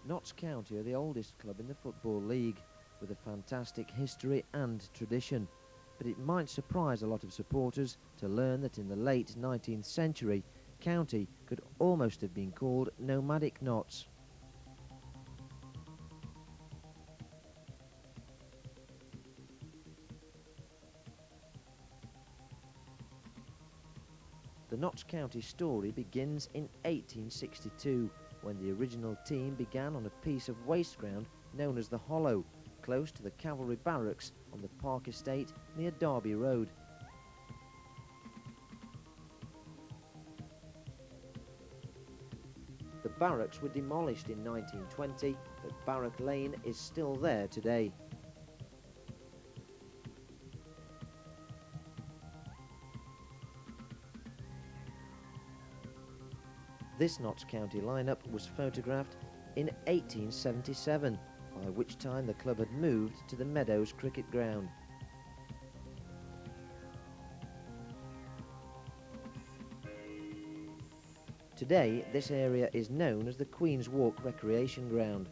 Notts County are the oldest club in the Football League, with a fantastic history and tradition. But it might surprise a lot of supporters to learn that in the late 19th century, County could almost have been called Nomadic Notts. The Notts County story begins in 1862, when the original team began on a piece of waste ground known as the Hollow, close to the cavalry barracks on the Park Estate near Derby Road. The barracks were demolished in 1920, but Barrack Lane is still there today. This Notts County lineup was photographed in 1877, by which time the club had moved to the Meadows cricket ground. Today, this area is known as the Queen's Walk Recreation Ground.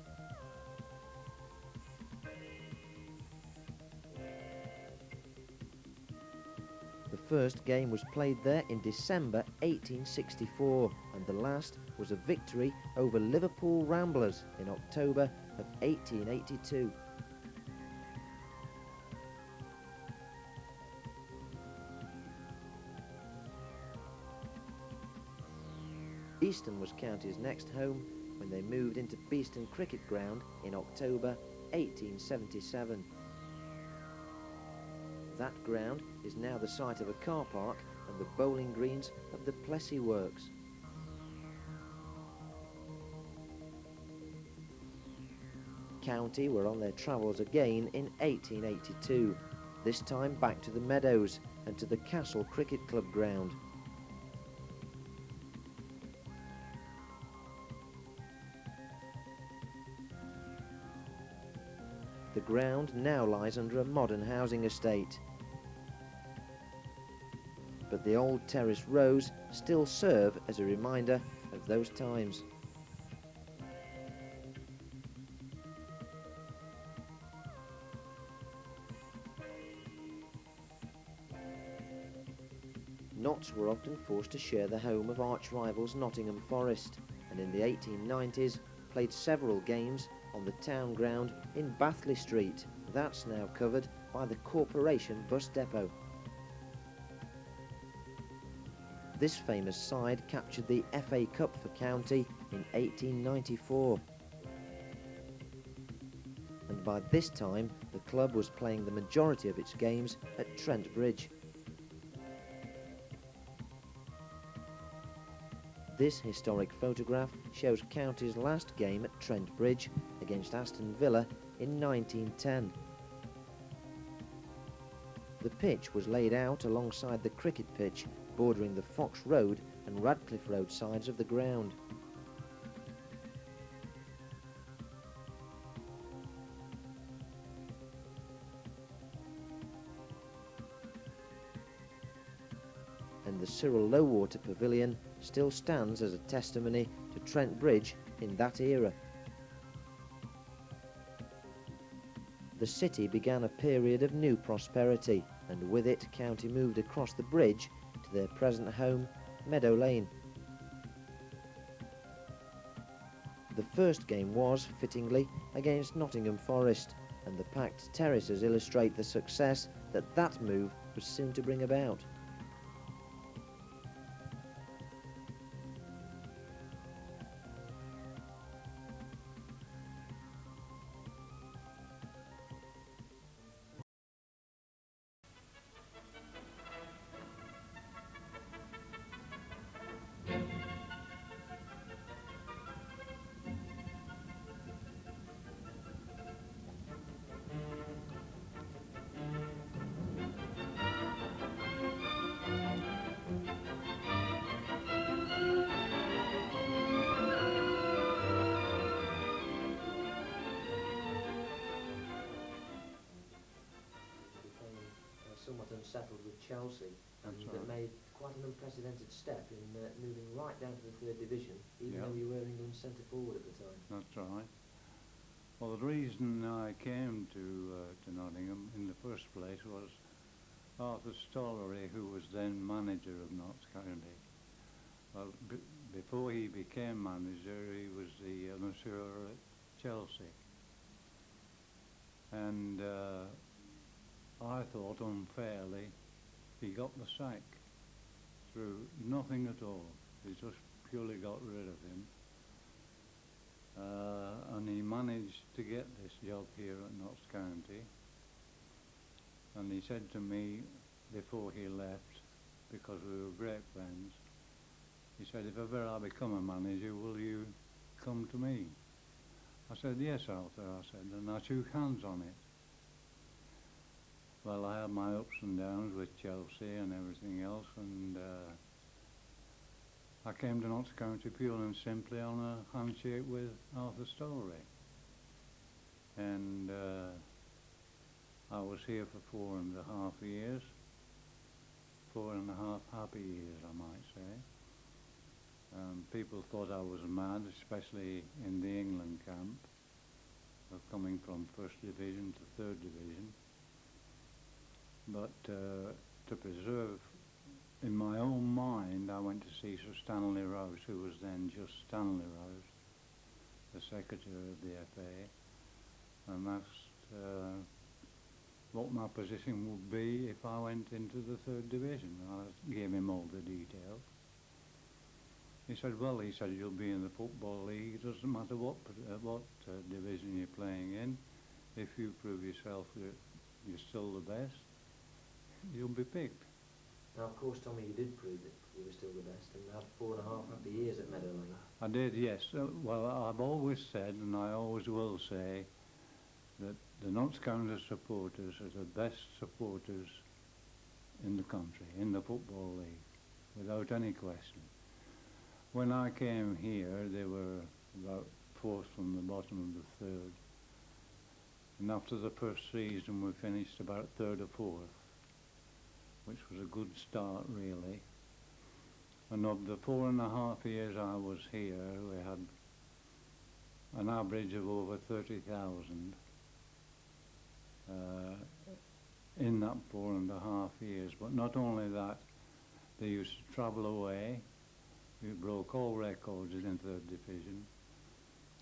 The first game was played there in December 1864, and the last was a victory over Liverpool Ramblers in October of 1882. Beeston was County's next home when they moved into Beeston Cricket Ground in October 1877. That ground is now the site of a car park and the bowling greens of the Plessy Works. County were on their travels again in 1882, this time back to the Meadows and to the Castle Cricket Club ground. The ground now lies under a modern housing estate, but the old terrace rows still serve as a reminder of those times. Notts were often forced to share the home of arch-rivals Nottingham Forest, and in the 1890s played several games on the town ground in Bathley Street. That's now covered by the Corporation Bus Depot. This famous side captured the FA Cup for County in 1894. And by this time, the club was playing the majority of its games at Trent Bridge. This historic photograph shows County's last game at Trent Bridge against Aston Villa in 1910. The pitch was laid out alongside the cricket pitch, bordering the Fox Road and Radcliffe Road sides of the ground. And the Cyril Lowwater Pavilion still stands as a testimony to Trent Bridge in that era. The city began a period of new prosperity, and with it County moved across the bridge to their present home, Meadow Lane. The first game was, fittingly, against Nottingham Forest, and the packed terraces illustrate the success that that move was soon to bring about. Somewhat unsettled with Chelsea, and that made quite an unprecedented step in moving right down to the third division, even though you were England's centre forward at the time. That's right. Well, the reason I came to Nottingham in the first place was Arthur Stollery, who was then manager of Notts County. Well, before he became manager, he was the masseur at Chelsea. And I thought unfairly he got the sack through nothing at all. He just purely got rid of him. And he managed to get this job here at Notts County. And he said to me before he left, because we were great friends, he said, if ever I become a manager, will you come to me? I said, yes, Arthur, I said, and I shook hands on it. Well, I had my ups and downs with Chelsea and everything else, and I came to Notts County purely and simply on a handshake with Arthur Stollery. And I was here for 4.5 years, 4.5 happy years, I might say. People thought I was mad, especially in the England camp, of coming from First Division to Third Division. But to preserve, in my own mind, I went to see Sir Stanley Rose, who was then just Stanley Rose, the secretary of the FA, and asked what my position would be if I went into the Third Division. I gave him all the details. He said, well, he said, you'll be in the Football League. It doesn't matter what division you're playing in. If you prove yourself that you're still the best, you'll be picked. Now, of course, Tommy, you did prove that you were still the best and had 4.5 happy years at Meadow Lane. I did, yes. Well, I've always said, and I always will say, that the Notts County supporters are the best supporters in the country, in the Football League, without any question. When I came here, they were about fourth from the bottom of the third. And after the first season, we finished about third or fourth, which was a good start, really. And of the 4.5 years I was here, we had an average of over 30,000 in that 4.5 years. But not only that, they used to travel away. We broke all records in Third Division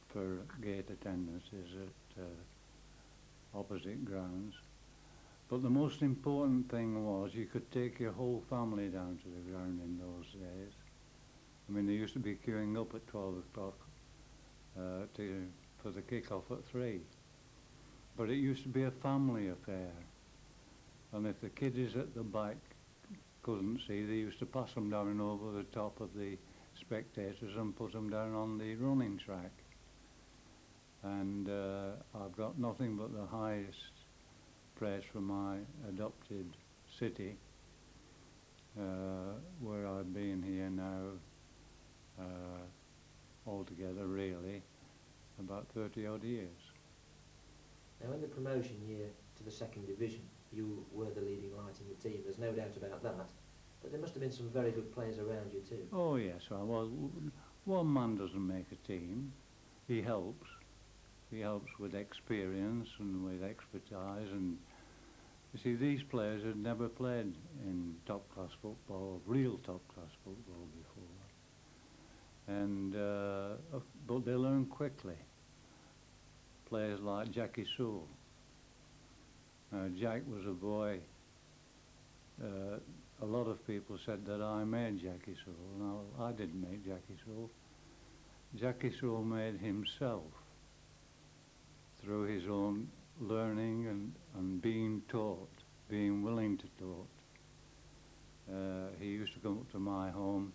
for gate attendances at opposite grounds. But the most important thing was you could take your whole family down to the ground in those days. I mean, they used to be queuing up at 12 o'clock for the kick-off at 3. But it used to be a family affair. And if the kiddies at the back couldn't see, they used to pass them down over the top of the spectators and put them down on the running track. And I've got nothing but the highest praise for my adopted city, where I've been here now altogether really about 30 odd years. Now, in the promotion year to the second division, you were the leading light in the team, there's no doubt about that, but there must have been some very good players around you too. Oh yes, well, one man doesn't make a team, he helps. He helps with experience and with expertise, and you see, these players had never played in top-class football, real top-class football before, and but they learn quickly. Players like Jackie Sewell. Jack was a boy. A lot of people said that I made Jackie Sewell. No, I didn't make Jackie Sewell. Jackie Sewell made himself through his own learning and being taught, being willing to taught. He used to come up to my home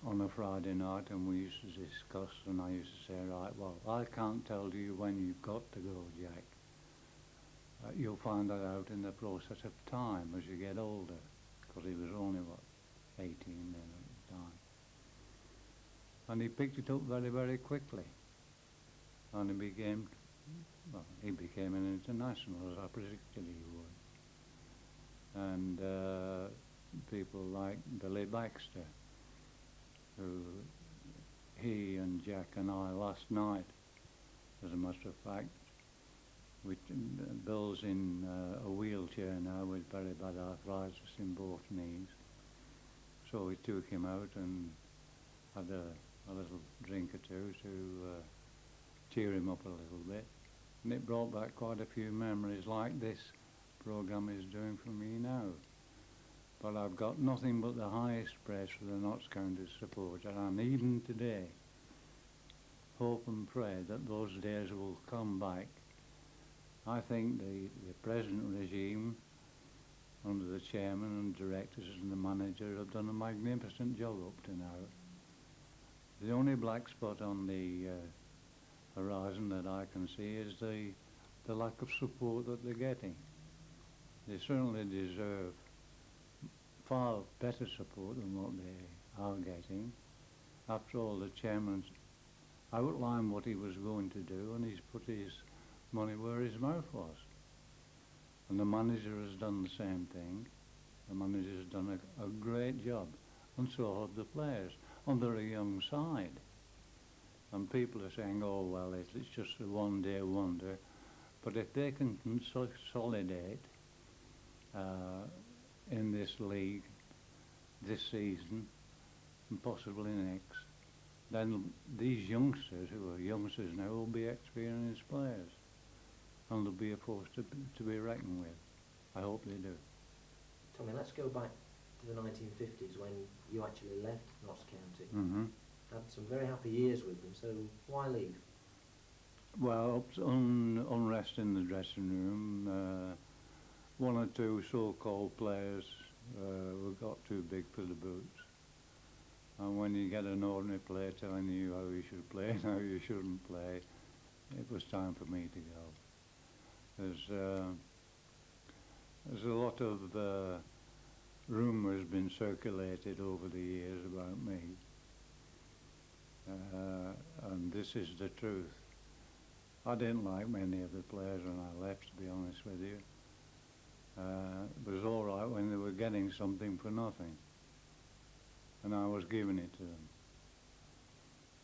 on a Friday night and we used to discuss, and I used to say, right, well, I can't tell you when you've got to go, Jack. You'll find that out in the process of time as you get older, because he was only, 18 then at the time. And he picked it up very, very quickly. And he became an international, as I predicted he would. And people like Billy Baxter, who he and Jack and I last night As a matter of fact, Bill's in a wheelchair now with very bad arthritis in both knees. So we took him out and had a little drink or two to cheer him up a little bit. And it brought back quite a few memories like this programme is doing for me now. But I've got nothing but the highest praise for the Notts County supporter, and even today hope and pray that those days will come back. I think the present regime, under the chairman and directors and the manager, have done a magnificent job up to now. The only black spot on the horizon that I can see is the lack of support that they're getting. They certainly deserve far better support than what they are getting. After all, the chairman's outlined what he was going to do, and he's put his money where his mouth was. And the manager has done the same thing. The manager has done a great job, and so have the players. And they're a young side. And people are saying, oh, well, it's just a one-day wonder. But if they can consolidate in this league this season, and possibly next, then these youngsters, who are youngsters now, will be experienced players. And they'll be a force to be reckoned with. I hope they do. Tommy, let's go back to the 1950s when you actually left Notts County. Mm-hmm. Had some very happy years with them, so why leave? Well, unrest in the dressing room. One or two so-called players got too big for the boots. And when you get an ordinary player telling you how you should play and how you shouldn't play, it was time for me to go. There's a lot of rumours been circulated over the years about me. And this is the truth. I didn't like many of the players when I left, to be honest with you. It was all right when they were getting something for nothing, and I was giving it to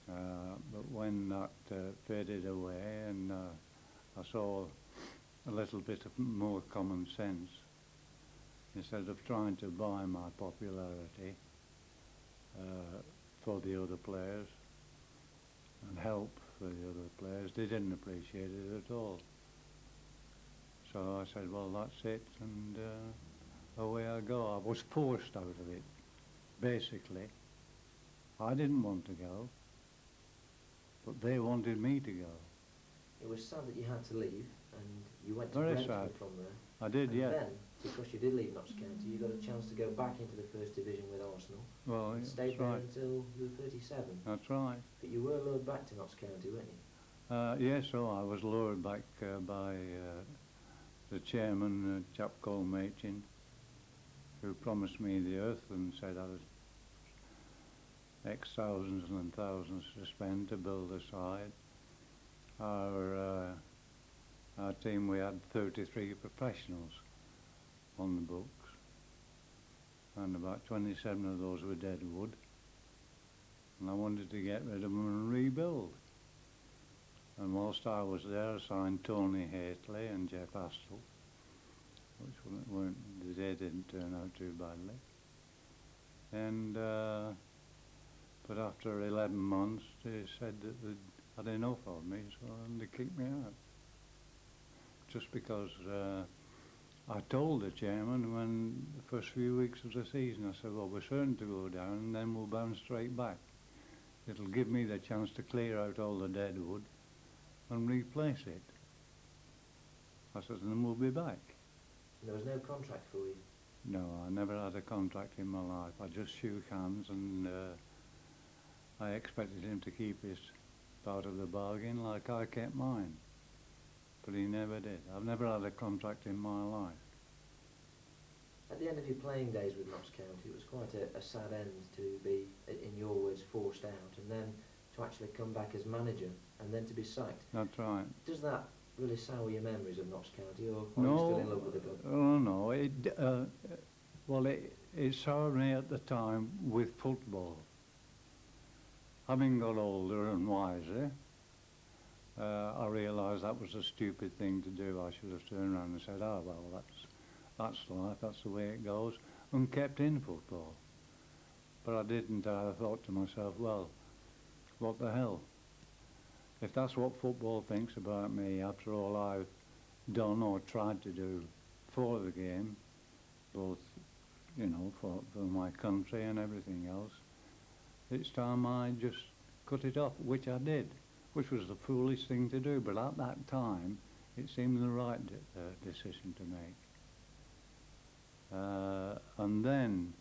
them. But when that faded away and I saw a little bit of more common sense, instead of trying to buy my popularity for the other players and help for the other players, they didn't appreciate it at all. So I said, well, that's it, and away I go. I was forced out of it, basically. I didn't want to go, but they wanted me to go. It was sad that you had to leave, and you went to Very Brentford sad. from there. I did, And yeah. then, because you did leave Notts County, you got a chance to go back into the First Division with Arsenal. Well, And that's stayed there right. until you were 37. That's right. But you were lured back to Notts County, weren't you? Yes, so I was lured back by the chairman, a chap called Machin, who promised me the earth and said I was X thousands and thousands to spend to build a side. Our team, we had 33 professionals on the books, and about 27 of those were dead wood, and I wanted to get rid of them and rebuild. And whilst I was there, I signed Tony Haitley and Jeff Astle, which they didn't turn out too badly. And but after 11 months, they said that they'd had enough of me, so they kicked me out. Just because I told the chairman when the first few weeks of the season, I said, well, we're certain to go down, and then we'll bounce straight back. It'll give me the chance to clear out all the dead wood and replace it. I said, and then we'll be back. And there was no contract for you? No, I never had a contract in my life. I just shook hands, and I expected him to keep his part of the bargain like I kept mine. But he never did. I've never had a contract in my life. At the end of your playing days with Notts County, it was quite a sad end to be, in your words, forced out, and then to actually come back as manager, and then to be sacked. That's right. Does that really sour your memories of Notts County, or are No, you still in love with the club? Oh no. It soured me at the time with football. Having got older and wiser, I realised that was a stupid thing to do. I should have turned around and said, "Oh well, that's life. That's the way it goes," and kept in football. But I didn't. I thought to myself, well, what the hell? If that's what football thinks about me, after all I've done or tried to do for the game, both, for my country and everything else, it's time I just cut it off, which I did, which was the foolish thing to do. But at that time, it seemed the right decision to make. And then,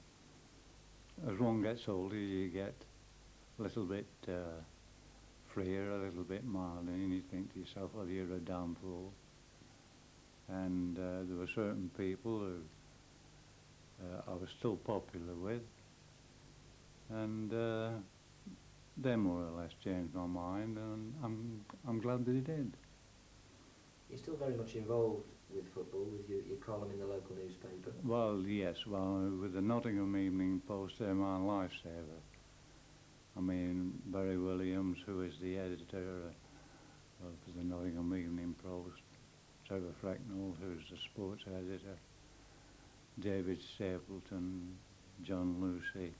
as one gets older, you get a little bit freer, a little bit milder, and you think to yourself, well, you're a damn fool. And there were certain people who I was still popular with, and they more or less changed my mind, and I'm glad that they did. You're still very much involved with football, with your column in the local newspaper. Well, yes, with the Nottingham Evening Post, they're my lifesaver. I mean, Barry Williams, who is the editor of the Nottingham Evening Post, Trevor Frecknell, who's the sports editor, David Stapleton, John Lucy,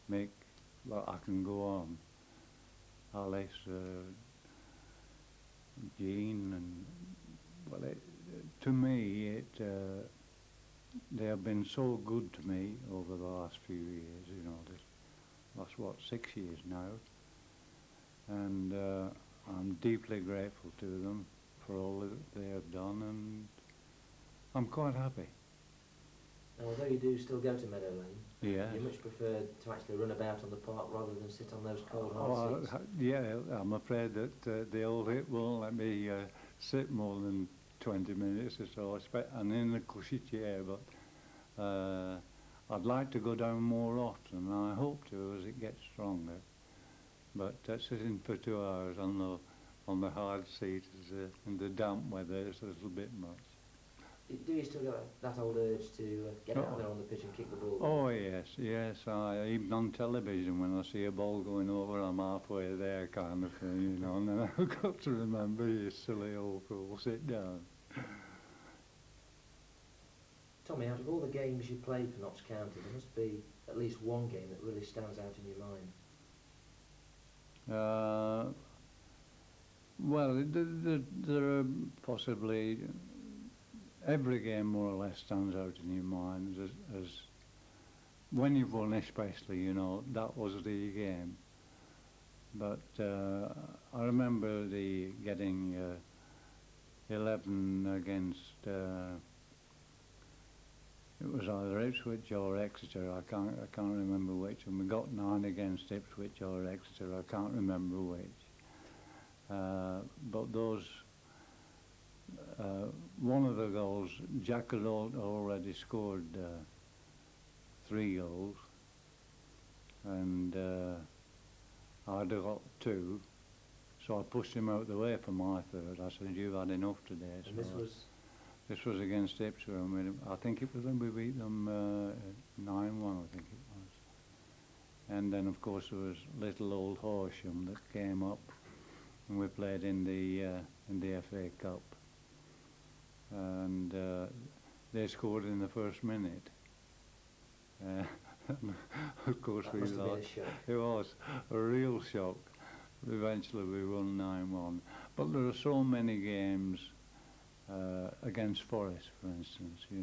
Mick, well, I can go on, Alice, Jean, and, well, to me, they have been so good to me over the last few years, last 6 years now, and I'm deeply grateful to them for all that they have done, and I'm quite happy. Now, although you do still go to Meadow Lane, yes. You much prefer to actually run about on the park rather than sit on those cold hard seats? Yeah, I'm afraid that the old hip won't let me sit more than 20 minutes or so, and in a cushy chair, but I'd like to go down more often, and I hope to as it gets stronger. But sitting for 2 hours on the hard seat in the damp weather is a little bit much. Do you still get that old urge to get out there on the pitch and kick the ball? Oh yes. Even on television, when I see a ball going over, I'm halfway there, kind of thing, and then I've got to remember, you silly old fool, sit down. Tommy, out of all the games you played for Notts County, there must be at least one game that really stands out in your mind. Well, there are possibly every game more or less stands out in your mind as when you've won, especially. That was the game. But I remember getting 11 against. It was either Ipswich or Exeter. I can't remember which, and we got 9 against Ipswich or Exeter. I can't remember which. But those, one of the goals, Jack had already scored 3 goals, and I'd have got 2, so I pushed him out the way for my third. I said, "You've had enough today." And this was against Ipswich. I think it was when we beat them 9-1, I think it was. And then, of course, there was little old Horsham that came up, and we played in the FA Cup. And they scored in the first minute. Of course, that must have been a shock. It was a real shock. Eventually, we won 9-1. But there are so many games. Against Forest, for instance, we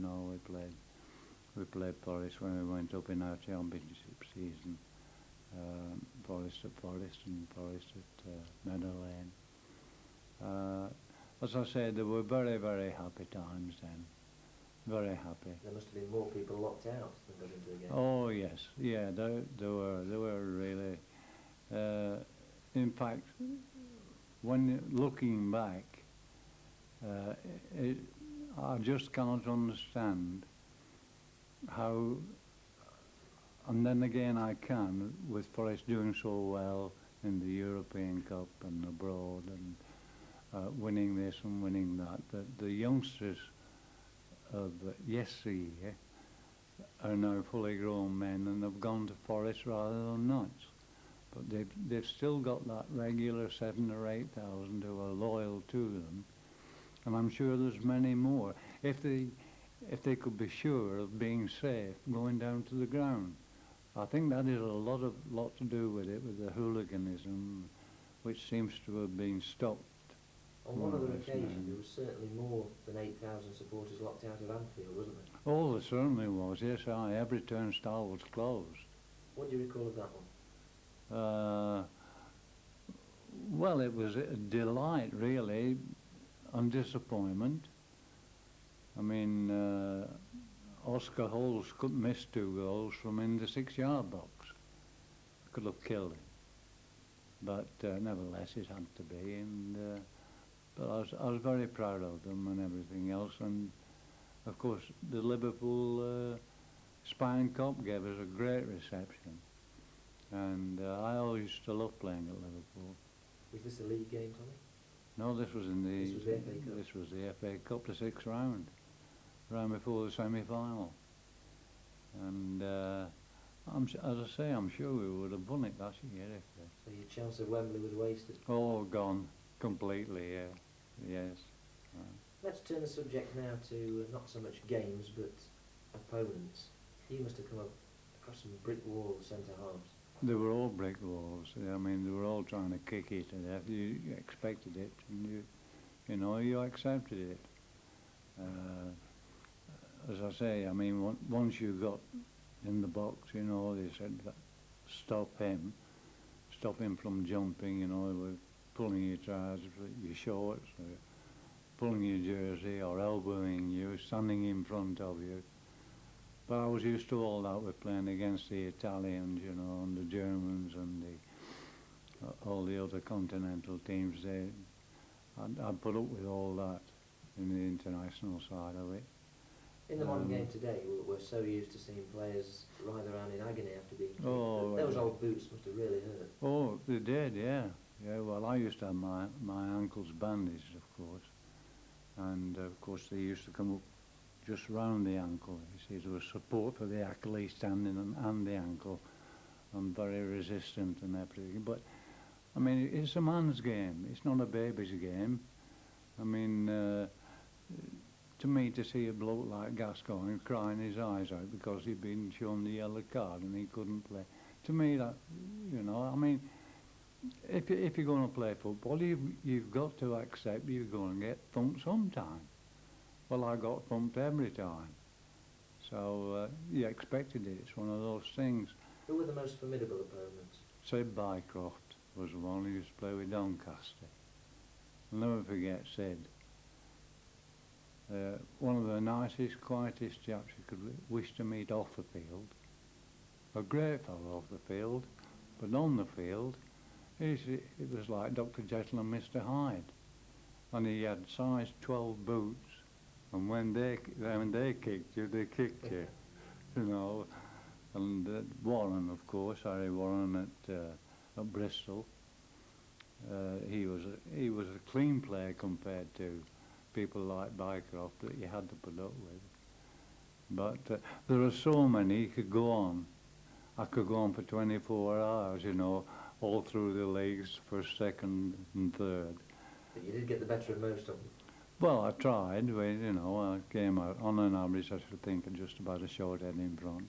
played Forest when we went up in our championship season. Forest at Forest and Forest at Meadow Lane. As I said, there were very, very happy times then. Very happy. There must have been more people locked out than got into the game. Oh yes, yeah, there were really. In fact, when looking back. I just cannot understand how, and then again I can, with Forest doing so well in the European Cup and abroad and winning this and winning that the youngsters of yesteryear are now fully grown men and have gone to Forest rather than Notts. But they've still got that regular 7,000 or 8,000 who are loyal to them, and I'm sure there's many more. If they could be sure of being safe going down to the ground, I think that is a lot to do with it, with the hooliganism, which seems to have been stopped. On one other occasion, there was certainly more than 8,000 supporters locked out of Anfield, wasn't there? Oh, there certainly was. Yes, every turnstile was closed. What do you recall of that one? Well, it was a delight, really, and disappointment. I mean, Oscar Hulls couldn't miss 2 goals from in the 6-yard box. Could have killed him. But nevertheless, it had to be. And but I was very proud of them and everything else. And of course, the Liverpool Spine Cup gave us a great reception. And I always used to love playing at Liverpool. Was this a league game, Tommy? No, this was in the. This was the FA Cup. This was the FA Cup, the 6th round before the semi-final. And as I say, I'm sure we would have won it that year. So your chance of Wembley was wasted? Oh, gone completely. Yeah, yes. Let's turn the subject now to not so much games, but opponents. You must have come across some brick wall centre halves. They were all brick walls. I mean, they were all trying to kick you to death. You expected it, and you accepted it. As I say, I mean, once you got in the box, they said, stop him from jumping. They were pulling your trousers, your shorts, or pulling your jersey, or elbowing you, standing in front of you. But I was used to all that with playing against the Italians, and the Germans and all the other continental teams. I'd put up with all that in the international side of it. In the modern game today, we're so used to seeing players writhe around in agony after being kicked. Oh, Those old boots must have really hurt. Oh, they did, yeah. Yeah, well, I used to have my ankles bandaged, of course. And, of course, they used to come up just round the ankle. You see, there was support for the Achilles tendon and the ankle, and very resistant and everything. But, I mean, it's a man's game. It's not a baby's game. I mean, to me, to see a bloke like Gascoigne crying his eyes out because he'd been shown the yellow card and he couldn't play, to me, that, I mean, if you're going to play football, you've got to accept you're going to get thumped sometime. Well, I got thumped every time. So you expected it. It's one of those things. Who were the most formidable opponents? Sid Bycroft was the one who used to play with Doncaster. I'll never forget Sid. One of the nicest, quietest chaps you could wish to meet off the field. A great fellow off the field, but on the field, it was like Dr. Jekyll and Mr. Hyde. And he had size 12 boots. And when they kicked you, they kicked you, And Warren, of course, Harry Warren at Bristol, he was a clean player compared to people like Bycroft that you had to put up with. But there are so many. You could go on. I could go on for 24 hours, all through the leagues, first, second, and third. But you did get the better of most of them. Well, I tried, I came out, on an average, I should think, just about a short head in front.